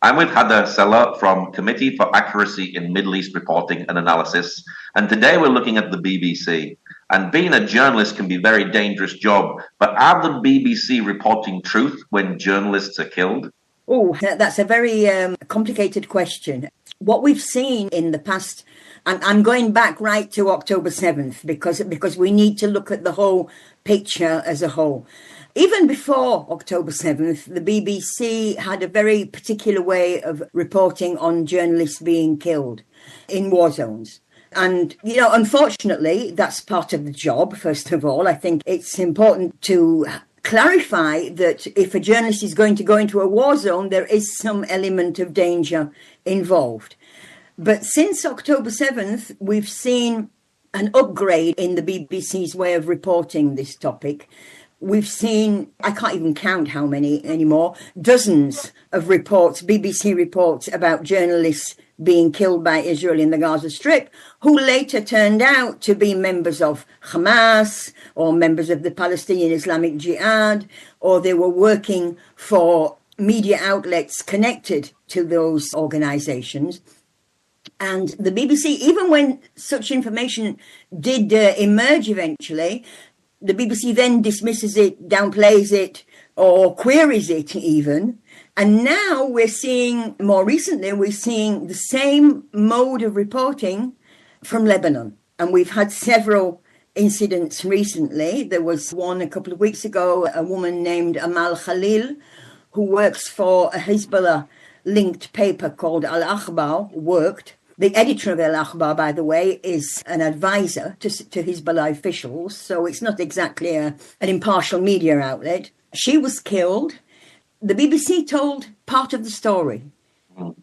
I'm with Hada Sela from Committee for Accuracy in Middle East Reporting and Analysis, and today we're looking at the BBC. And being a journalist can be a very dangerous job, but are the BBC reporting truth when journalists are killed? Oh, that's a very complicated question. What we've seen in the past, and I'm going back right to October 7th because we need to look at the whole picture as a whole. Even before October 7th, the BBC had a very particular way of reporting on journalists being killed in war zones. And, unfortunately, that's part of the job, first of all. I think it's important to clarify that if a journalist is going to go into a war zone, there is some element of danger involved. But since October 7th, we've seen an upgrade in the BBC's way of reporting this topic. We've seen, I can't even count how many anymore, dozens of reports, BBC reports about journalists being killed by Israel in the Gaza Strip, who later turned out to be members of Hamas or members of the Palestinian Islamic Jihad, or they were working for media outlets connected to those organizations. And the BBC, even when such information did emerge eventually, the BBC then dismisses it, downplays it, or queries it even. And now more recently, we're seeing the same mode of reporting from Lebanon. And we've had several incidents recently. There was one a couple of weeks ago, a woman named Amal Khalil, who works for a Hezbollah-linked paper called Al-Akhbar, The editor of Al-Akhbar, by the way, is an advisor to Hezbollah officials, so it's not exactly an impartial media outlet. She was killed. The BBC told part of the story.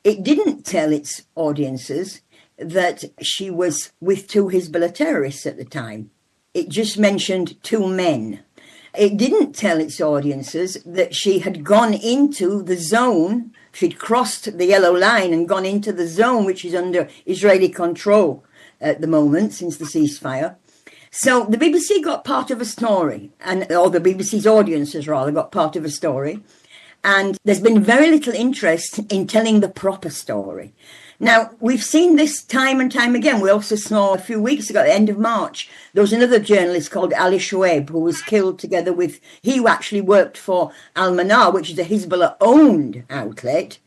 It didn't tell its audiences that she was with two Hezbollah terrorists at the time. It just mentioned two men. It didn't tell its audiences that she had gone into the zone. She'd crossed the yellow line and gone into the zone, which is under Israeli control at the moment since the ceasefire. So the BBC got part of a story, or the BBC's audiences rather got part of a story. And there's been very little interest in telling the proper story. Now, we've seen this time and time again. We also saw a few weeks ago, at the end of March, there was another journalist called Ali Shoaib who was killed together with, he actually worked for Al-Manar, which is a Hezbollah-owned outlet.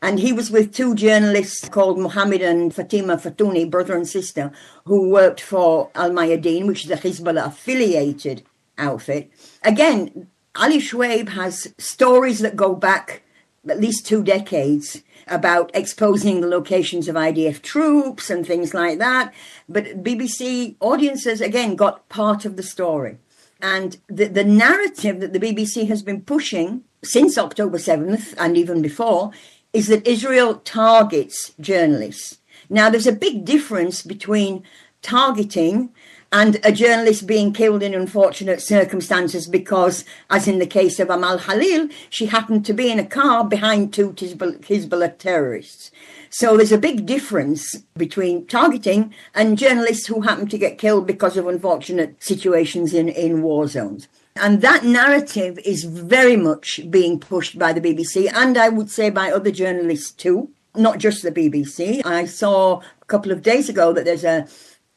And he was with two journalists called Mohammed and Fatima Fatouni, brother and sister, who worked for Al-Mayadeen, which is a Hezbollah-affiliated outfit. Again, Ali Shoaib has stories that go back at least 2 decades about exposing the locations of IDF troops and things like that. But BBC audiences, again, got part of the story. And the narrative that the BBC has been pushing since October 7th and even before is that Israel targets journalists. Now, there's a big difference between targeting and a journalist being killed in unfortunate circumstances because, as in the case of Amal Khalil, she happened to be in a car behind two Hezbollah terrorists. So there's a big difference between targeting and journalists who happen to get killed because of unfortunate situations in war zones. And that narrative is very much being pushed by the BBC, and I would say by other journalists too, not just the BBC. I saw a couple of days ago that there's a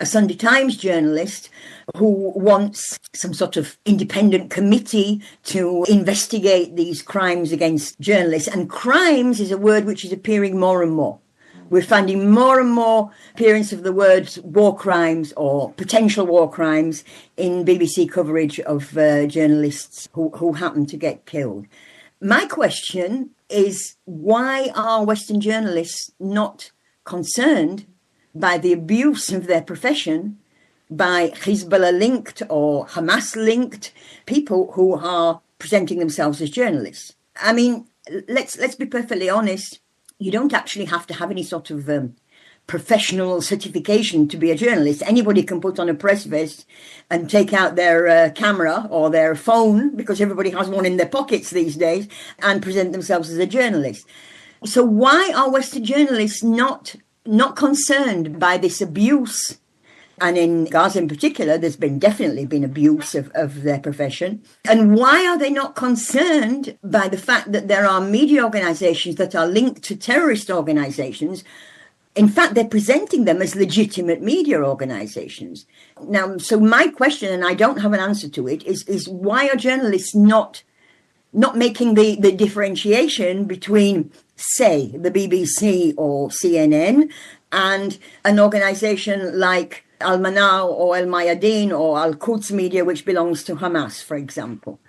Sunday Times journalist who wants some sort of independent committee to investigate these crimes against journalists. And crimes is a word which is appearing more and more. We're finding more and more appearance of the words war crimes or potential war crimes in BBC coverage of journalists who happen to get killed. My question is, why are Western journalists not concerned by the abuse of their profession by Hezbollah-linked or Hamas-linked people who are presenting themselves as journalists? I mean, let's be perfectly honest. You don't actually have to have any sort of professional certification to be a journalist. Anybody can put on a press vest and take out their camera or their phone, because everybody has one in their pockets these days, and present themselves as a journalist. So why are Western journalists not concerned by this abuse And in Gaza in particular, there's definitely been abuse of their profession. And why are they not concerned by the fact that there are media organizations that are linked to terrorist organizations? In fact, they're presenting them as legitimate media organizations. Now, so my question, and I don't have an answer to it, is why are journalists not making the differentiation between, say, the BBC or CNN and an organization like Al-Mana or Al-Mayadeen or Al-Quds Media, which belongs to Hamas, for example?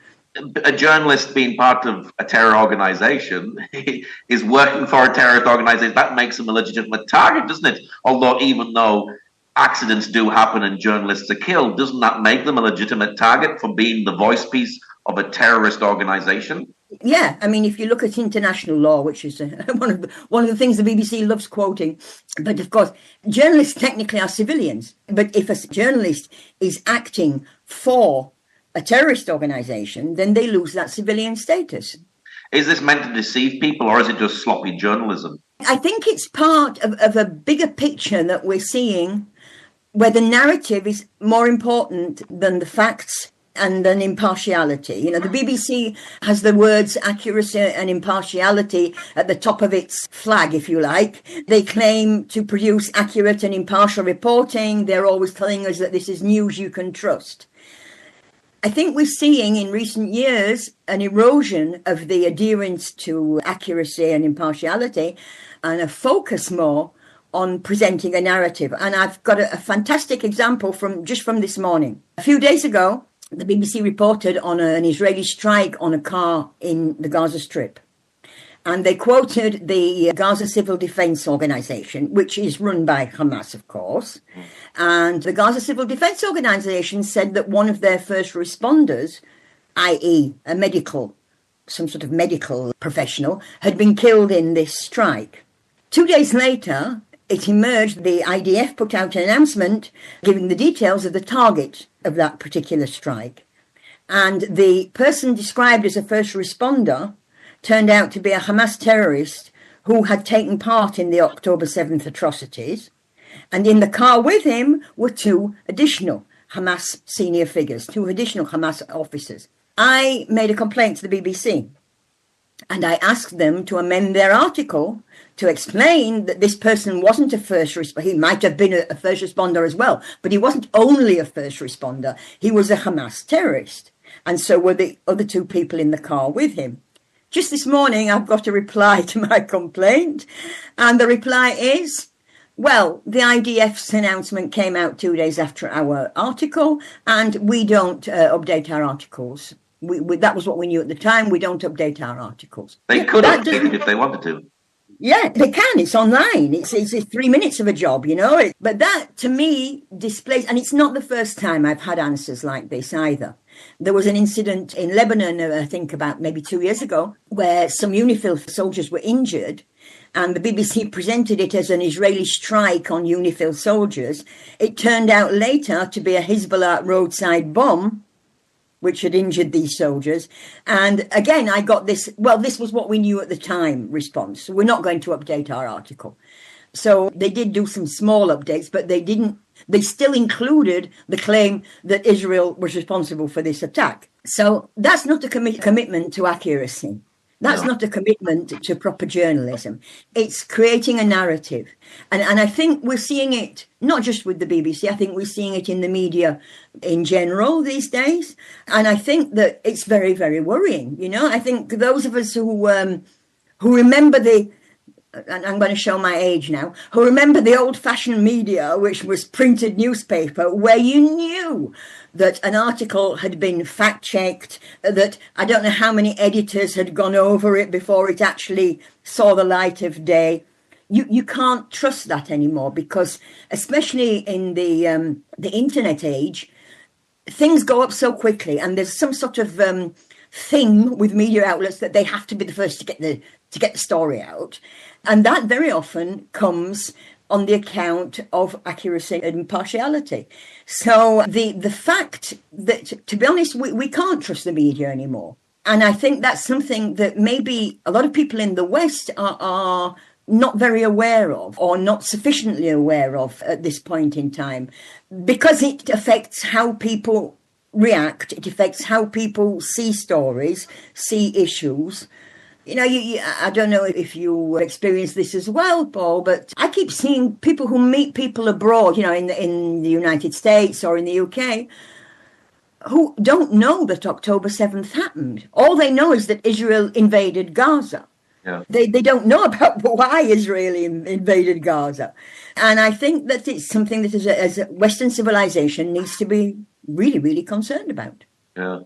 A journalist being part of a terror organization is working for a terrorist organization. That makes him a legitimate target, doesn't it? Although even though accidents do happen and journalists are killed, doesn't that make them a legitimate target for being the voice piece of a terrorist organization? Yeah, I mean, if you look at international law, which is one of the things the BBC loves quoting, but of course, journalists technically are civilians. But if a journalist is acting for a terrorist organization, then they lose that civilian status. Is this meant to deceive people, or is it just sloppy journalism? I think it's part of a bigger picture that we're seeing, where the narrative is more important than the facts and an impartiality. You know, the BBC has the words accuracy and impartiality at the top of its flag, if you like. They claim to produce accurate and impartial reporting. They're always telling us that this is news you can trust. I think we're seeing in recent years an erosion of the adherence to accuracy and impartiality and a focus more on presenting a narrative. And I've got a fantastic example from this morning. A few days ago, the BBC reported on an Israeli strike on a car in the Gaza Strip. And they quoted the Gaza Civil Defense Organization, which is run by Hamas, of course. And the Gaza Civil Defense Organization said that one of their first responders, i.e. some sort of medical professional, had been killed in this strike. 2 days later, it emerged, the IDF put out an announcement giving the details of the target of that particular strike. And the person described as a first responder turned out to be a Hamas terrorist who had taken part in the October 7th atrocities. And in the car with him were two additional Hamas senior figures, two additional Hamas officers. I made a complaint to the BBC and I asked them to amend their article to explain that this person wasn't a first responder. He might have been a first responder as well, but he wasn't only a first responder. He was a Hamas terrorist. And so were the other two people in the car with him. Just this morning, I've got a reply to my complaint. And the reply is, well, the IDF's announcement came out 2 days after our article, and we don't update our articles. That was what we knew at the time. We don't update our articles. They could update it if they wanted to. Yeah, they can. It's online. It's 3 minutes of a job, you know. But that, to me, displays, and it's not the first time I've had answers like this either. There was an incident in Lebanon, I think about maybe 2 years ago, where some UNIFIL soldiers were injured, and the BBC presented it as an Israeli strike on UNIFIL soldiers. It turned out later to be a Hezbollah roadside bomb, which had injured these soldiers. And again, I got this, well, this was what we knew at the time response. So we're not going to update our article. So they did do some small updates, but they still included the claim that Israel was responsible for this attack. So that's not a commitment to accuracy. That's not a commitment to proper journalism. It's creating a narrative. And I think we're seeing it, not just with the BBC, I think we're seeing it in the media in general these days. And I think that it's very, very worrying. You know, I think those of us who remember and I'm going to show my age now, who remember the old-fashioned media, which was printed newspaper, where you knew that an article had been fact-checked, that I don't know how many editors had gone over it before it actually saw the light of day. You can't trust that anymore because, especially in the internet age, things go up so quickly, and there's some sort of thing with media outlets that they have to be the first to get the story out. And that very often comes on the account of accuracy and impartiality. So the fact that, to be honest, we can't trust the media anymore. And I think that's something that maybe a lot of people in the West are not very aware of or not sufficiently aware of at this point in time, because it affects how people react. It affects how people see stories, see issues. You know, I don't know if you experience this as well, Paul, but I keep seeing people who meet people abroad, you know, in the United States or in the UK, who don't know that October 7th happened. All they know is that Israel invaded Gaza. Yeah. They don't know about why Israel invaded Gaza. And I think that it's something that as a Western civilization needs to be really, really concerned about. Yeah.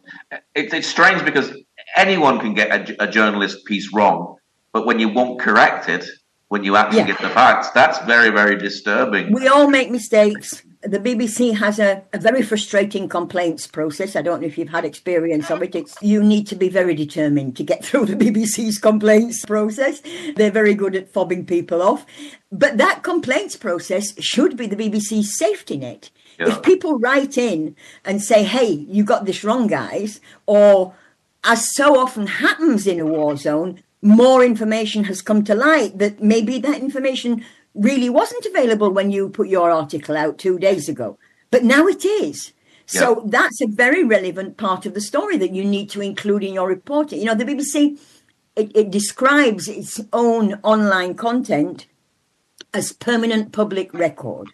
It's strange because anyone can get a journalist piece wrong, but when you won't correct it, when you actually get the facts, that's very, very disturbing. We all make mistakes. The BBC has a very frustrating complaints process. I don't know if you've had experience of it. You need to be very determined to get through the BBC's complaints process. They're very good at fobbing people off. But that complaints process should be the BBC's safety net. Yeah. If people write in and say, hey, you got this wrong, guys, or as so often happens in a war zone, more information has come to light that maybe that information really wasn't available when you put your article out 2 days ago. But now it is. Yeah. So that's a very relevant part of the story that you need to include in your reporting. You know, the BBC, it describes its own online content as permanent public record.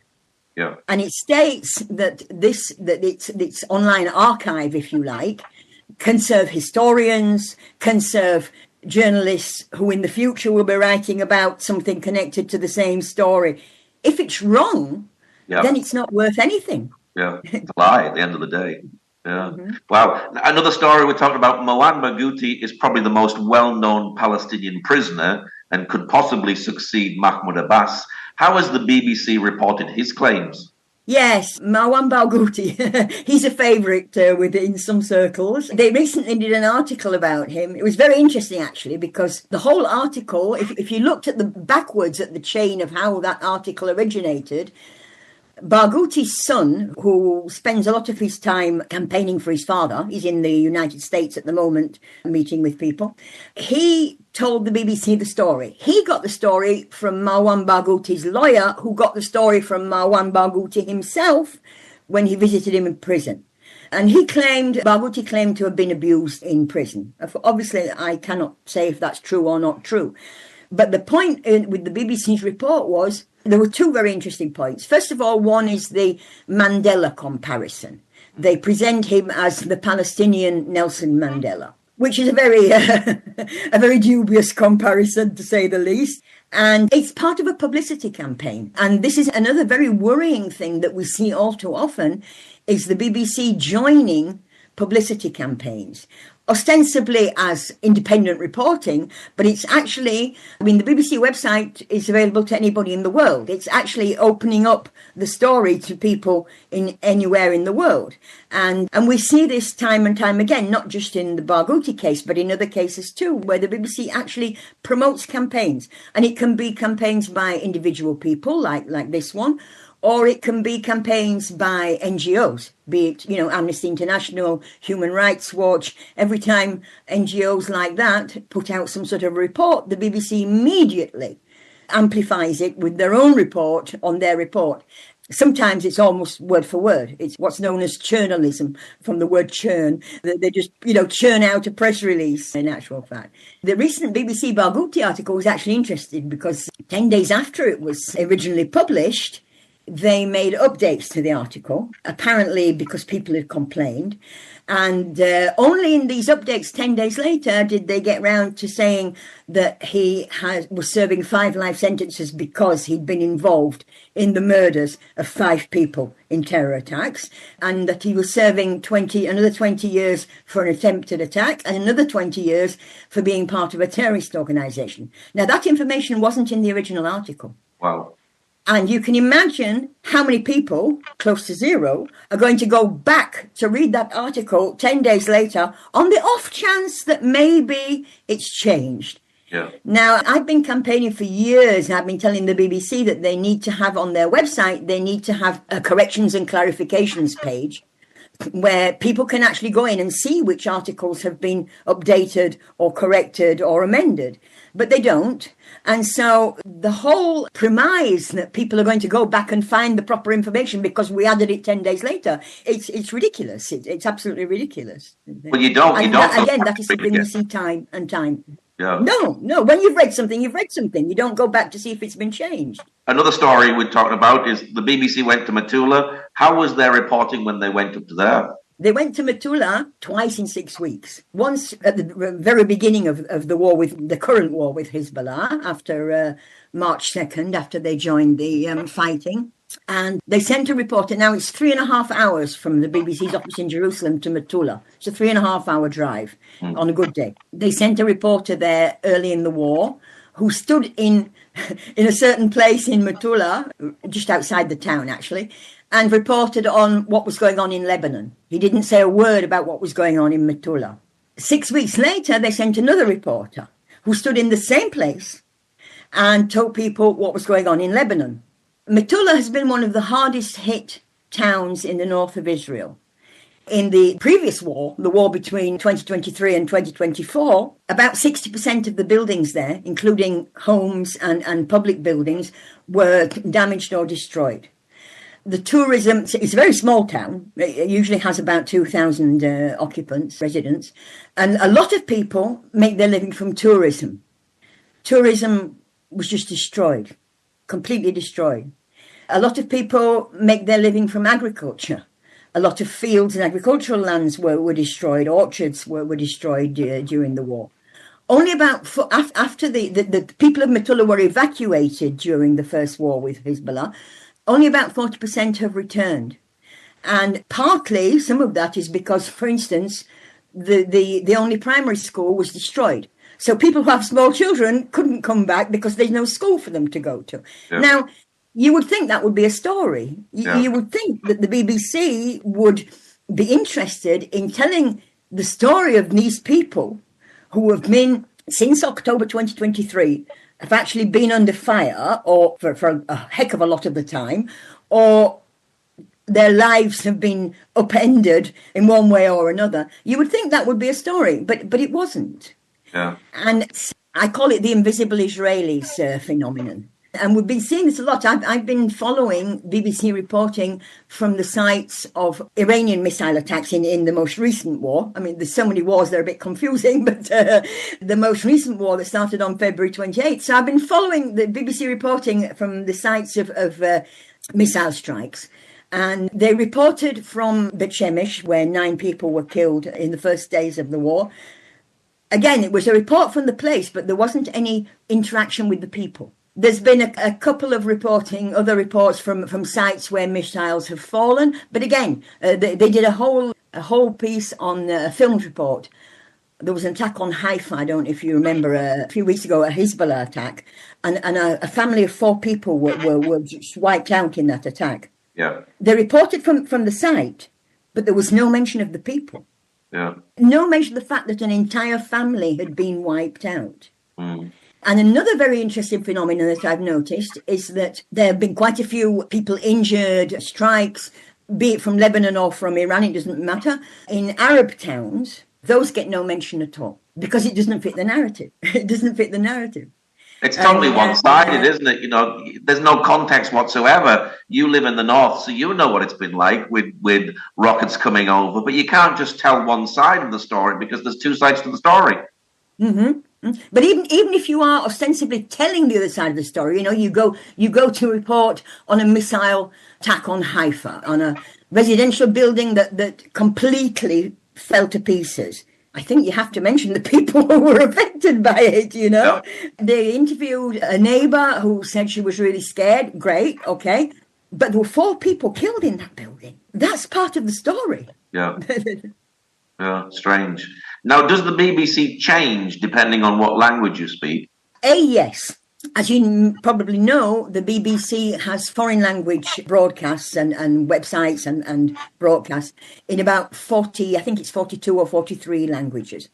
Yeah. And it states that its online archive, if you like, can serve historians, can serve journalists who in the future will be writing about something connected to the same story. If it's wrong, then it's not worth anything. Yeah, it's a lie at the end of the day. Yeah. Mm-hmm. Wow. Another story we're talking about, Moan Barghouti is probably the most well-known Palestinian prisoner and could possibly succeed Mahmoud Abbas. How has the BBC reported his claims? Yes, Moan Barghouti, he's a favourite within some circles. They recently did an article about him. It was very interesting, actually, because the whole article, if you looked at the backwards at the chain of how that article originated, Barghouti's son, who spends a lot of his time campaigning for his father, he's in the United States at the moment, meeting with people, he told the BBC the story. He got the story from Marwan Barghouti's lawyer, who got the story from Marwan Barghouti himself when he visited him in prison. And Barghouti claimed to have been abused in prison. Obviously, I cannot say if that's true or not true. But the point with the BBC's report was, there were two very interesting points. First of all, one is the Mandela comparison. They present him as the Palestinian Nelson Mandela, which is a very dubious comparison, to say the least. And it's part of a publicity campaign. And this is another very worrying thing that we see all too often, is the BBC joining publicity campaigns, ostensibly as independent reporting, but it's actually, the BBC website is available to anybody in the world. It's actually opening up the story to people in anywhere in the world. And we see this time and time again, not just in the Barghouti case, but in other cases too, where the BBC actually promotes campaigns. And it can be campaigns by individual people, like this one, or it can be campaigns by NGOs, be it, Amnesty International, Human Rights Watch. Every time NGOs like that put out some sort of report, the BBC immediately amplifies it with their own report on their report. Sometimes it's almost word for word. It's what's known as churnalism, from the word churn. They just, churn out a press release, in actual fact. The recent BBC Barghouti article was actually interesting because 10 days after it was originally published, they made updates to the article, apparently because people had complained. And only in these updates 10 days later did they get round to saying that he was serving 5 life sentences because he'd been involved in the murders of 5 people in terror attacks, and that he was serving another 20 years for an attempted attack and another 20 years for being part of a terrorist organisation. Now, that information wasn't in the original article. Wow. And you can imagine how many people, close to zero, are going to go back to read that article 10 days later on the off chance that maybe it's changed. Yeah. Now, I've been campaigning for years, and I've been telling the BBC that they need to have on their website, they need to have a corrections and clarifications page where people can actually go in and see which articles have been updated or corrected or amended. but they don't. And so the whole premise that people are going to go back and find the proper information because we added it 10 days later, it's ridiculous. It's absolutely ridiculous. Well, you don't. Again, that is something we see time and time. Yeah. No. When you've read something, you've read something. You don't go back to see if it's been changed. Another story we're talking about is the BBC went to Metula. How was their reporting when they went up to there? They went to Metula twice in 6 weeks. Once at the very beginning of the war with the current war with Hezbollah, after March 2nd, after they joined the fighting. And they sent a reporter. Now it's 3.5 hours from the BBC's office in Jerusalem to Metula. It's a 3.5 hour drive on a good day. They sent a reporter there early in the war who stood in a certain place in Metula, just outside the town actually, and reported on what was going on in Lebanon. He didn't say a word about what was going on in Metula. 6 weeks later, they sent another reporter who stood in the same place and told people what was going on in Lebanon. Metula has been one of the hardest hit towns in the north of Israel. In the previous war, the war between 2023 and 2024, about 60% of the buildings there, including homes and public buildings, were damaged or destroyed. The tourism, it's a very small town. It usually has about 2,000 occupants, residents. And a lot of people make their living from tourism. Tourism was just destroyed, completely destroyed. A lot of people make their living from agriculture. A lot of fields and agricultural lands were destroyed. Orchards were destroyed during the war. Only about after the people of Metula were evacuated during the first war with Hezbollah, only about 40% have returned. And partly some of that is because, for instance, the only primary school was destroyed. So people who have small children couldn't come back because there's no school for them to go to. Yeah. Now, you would think that would be a story. You would think that the BBC would be interested in telling the story of these people who have been, since October 2023, have actually been under fire or for a heck of a lot of the time, or their lives have been upended in one way or another. You would think that would be a story, but it wasn't. Yeah. And I call it the invisible Israelis phenomenon. And we've been seeing this a lot. I've been following BBC reporting from the sites of Iranian missile attacks in the most recent war. I mean, there's so many wars, they're a bit confusing, but the most recent war that started on February 28th. So I've been following the BBC reporting from the sites of missile strikes. And they reported from Beit Shemesh, where 9 people were killed in the first days of the war. Again, it was a report from the place, but there wasn't any interaction with the people. There's been a couple of other reports from sites where missiles have fallen. But again, they did a whole piece on a filmed report. There was an attack on Haifa, I don't know if you remember, a few weeks ago, a Hezbollah attack. And a family of 4 people were just wiped out in that attack. Yeah. They reported from the site, but there was no mention of the people. Yeah. No mention of the fact that an entire family had been wiped out. Mm. And another very interesting phenomenon that I've noticed is that there have been quite a few people injured, strikes, be it from Lebanon or from Iran, it doesn't matter. In Arab towns, those get no mention at all because it doesn't fit the narrative. It doesn't fit the narrative. It's totally one-sided, isn't it? You know, there's no context whatsoever. You live in the north, so you know what it's been like with rockets coming over, but you can't just tell one side of the story because there's 2 sides to the story. Mm-hmm. But even if you are ostensibly telling the other side of the story, you know, you go to report on a missile attack on Haifa, on a residential building that completely fell to pieces. I think you have to mention the people who were affected by it, you know. Yeah. They interviewed a neighbor who said she was really scared. Great, okay. But there were 4 people killed in that building. That's part of the story. Yeah. Yeah, strange. Now, does the BBC change depending on what language you speak? Yes. As you probably know, the BBC has foreign language broadcasts and websites and broadcasts in about 40, I think it's 42 or 43 languages.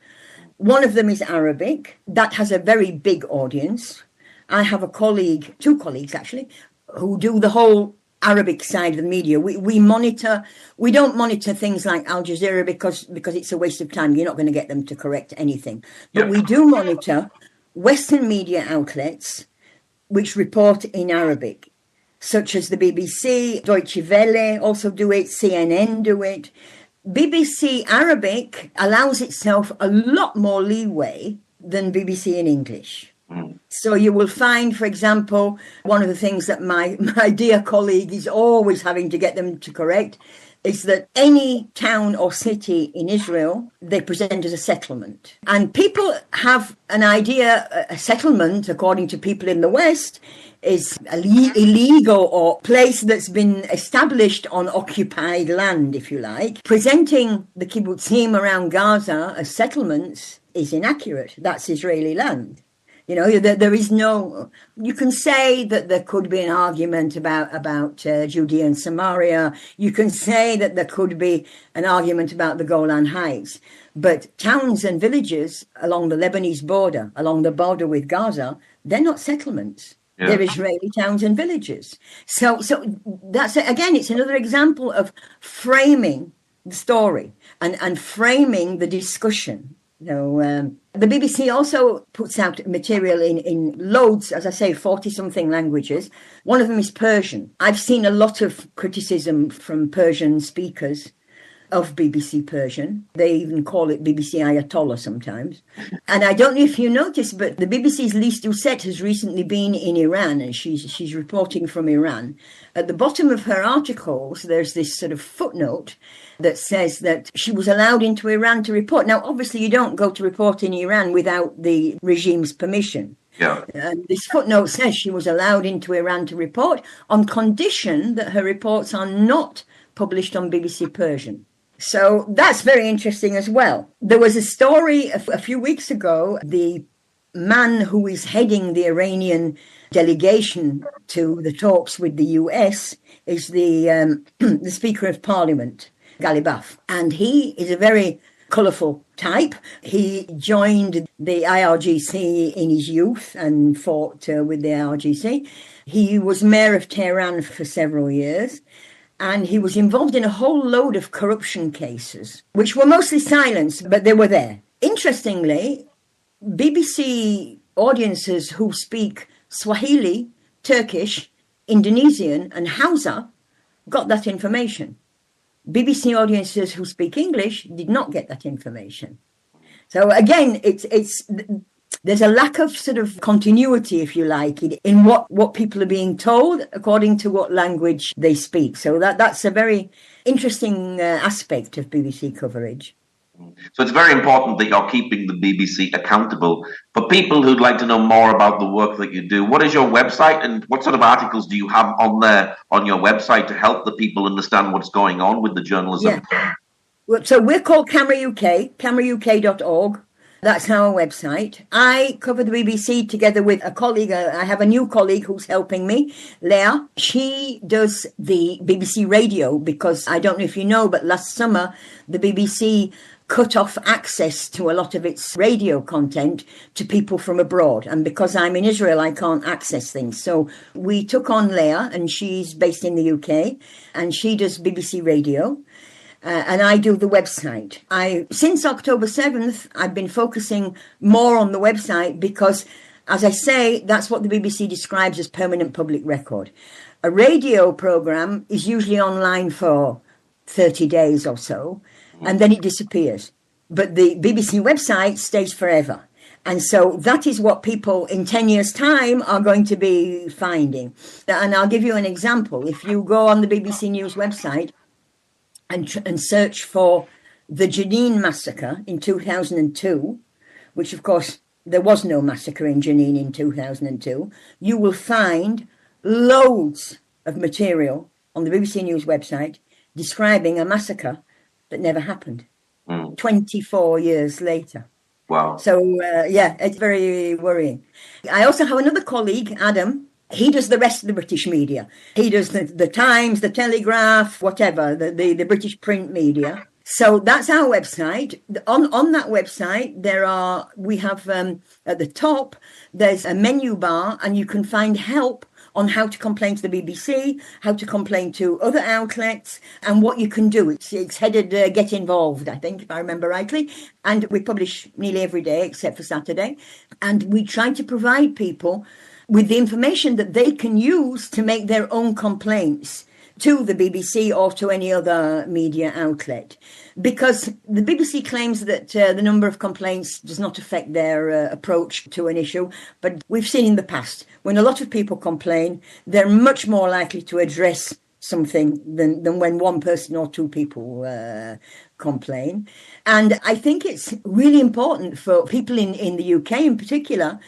One of them is Arabic. That has a very big audience. I have 2 colleagues actually, who do the whole Arabic side of the media. We don't monitor things like Al Jazeera because it's a waste of time. You're not going to get them to correct anything. But we do monitor Western media outlets which report in Arabic, such as the BBC, Deutsche Welle also do it, CNN do it. BBC Arabic allows itself a lot more leeway than BBC in English. So you will find, for example, one of the things that my dear colleague is always having to get them to correct is that any town or city in Israel, they present as a settlement. And people have an idea, a settlement, according to people in the West, is illegal or place that's been established on occupied land, if you like. Presenting the kibbutzim around Gaza as settlements is inaccurate. That's Israeli land. You know, there is no. You can say that there could be an argument about Judea and Samaria. You can say that there could be an argument about the Golan Heights. But towns and villages along the Lebanese border, along the border with Gaza, they're not settlements. Yeah. They're Israeli towns and villages. So that's again, it's another example of framing the story and framing the discussion. The BBC also puts out material in loads, as I say, 40-something languages. One of them is Persian. I've seen a lot of criticism from Persian speakers of BBC Persian. They even call it BBC Ayatollah sometimes. And I don't know if you noticed, but the BBC's Lise Doucette has recently been in Iran, and she's reporting from Iran. At the bottom of her articles, there's this sort of footnote that says that she was allowed into Iran to report. Now, obviously, you don't go to report in Iran without the regime's permission. Yeah. This footnote says she was allowed into Iran to report on condition that her reports are not published on BBC Persian. So that's very interesting as well. There was a story a few weeks ago. The man who is heading the Iranian delegation to the talks with the US is the Speaker of Parliament, Ghalibaf. And he is a very colourful type. He joined the IRGC in his youth and fought with the IRGC. He was mayor of Tehran for several years. And he was involved in a whole load of corruption cases, which were mostly silenced, but they were there. Interestingly, BBC audiences who speak Swahili, Turkish, Indonesian, and Hausa got that information. BBC audiences who speak English did not get that information. So again, there's a lack of sort of continuity, if you like, in what people are being told according to what language they speak. So that's a very interesting aspect of BBC coverage. So it's very important that you're keeping the BBC accountable. For people who'd like to know more about the work that you do, what is your website and what sort of articles do you have on there on your website to help the people understand what's going on with the journalism? Yeah. So we're called Camera UK, camerauk.org. That's our website. I cover the BBC together with a colleague. I have a new colleague who's helping me, Leah. She does the BBC radio because I don't know if you know, but last summer the BBC cut off access to a lot of its radio content to people from abroad. And because I'm in Israel, I can't access things. So we took on Leah, and she's based in the UK, and she does BBC radio. And I do the website. Since October 7th, I've been focusing more on the website because, as I say, that's what the BBC describes as permanent public record. A radio programme is usually online for 30 days or so, and then it disappears. But the BBC website stays forever. And so that is what people in 10 years' time are going to be finding. And I'll give you an example. If you go on the BBC News website, and search for the Jenin massacre in 2002, which of course there was no massacre in Jenin in 2002, you will find loads of material on the BBC News website describing a massacre that never happened 24 years later. Wow. So, it's very worrying. I also have another colleague, Adam. He does the rest of the British media. He does the Times, the Telegraph, whatever, the British print media. So that's our website. On that website, we have at the top, there's a menu bar, and you can find help on how to complain to the BBC, how to complain to other outlets, and what you can do. It's headed Get Involved, I think, if I remember rightly. And we publish nearly every day except for Saturday. And we try to provide people with the information that they can use to make their own complaints to the BBC or to any other media outlet. Because the BBC claims that the number of complaints does not affect their approach to an issue. But we've seen in the past, when a lot of people complain, they're much more likely to address something than when one person or two people complain. And I think it's really important for people in the UK in particular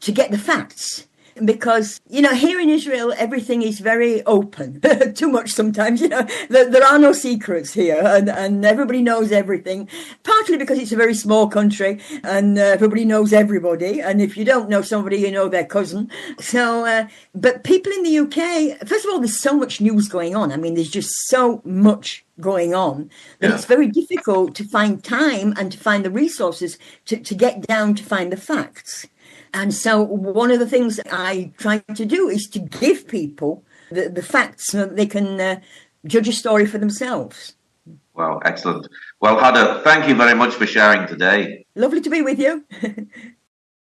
to get the facts. Because, here in Israel, everything is very open, too much sometimes, there are no secrets here and everybody knows everything, partly because it's a very small country and everybody knows everybody. And if you don't know somebody, you know their cousin. So, but people in the UK, first of all, there's so much news going on. I mean, there's just so much going on that it's very difficult to find time and to find the resources to get down to find the facts. And so one of the things I try to do is to give people the facts so that they can judge a story for themselves. Wow, excellent. Well, Hada, thank you very much for sharing today. Lovely to be with you.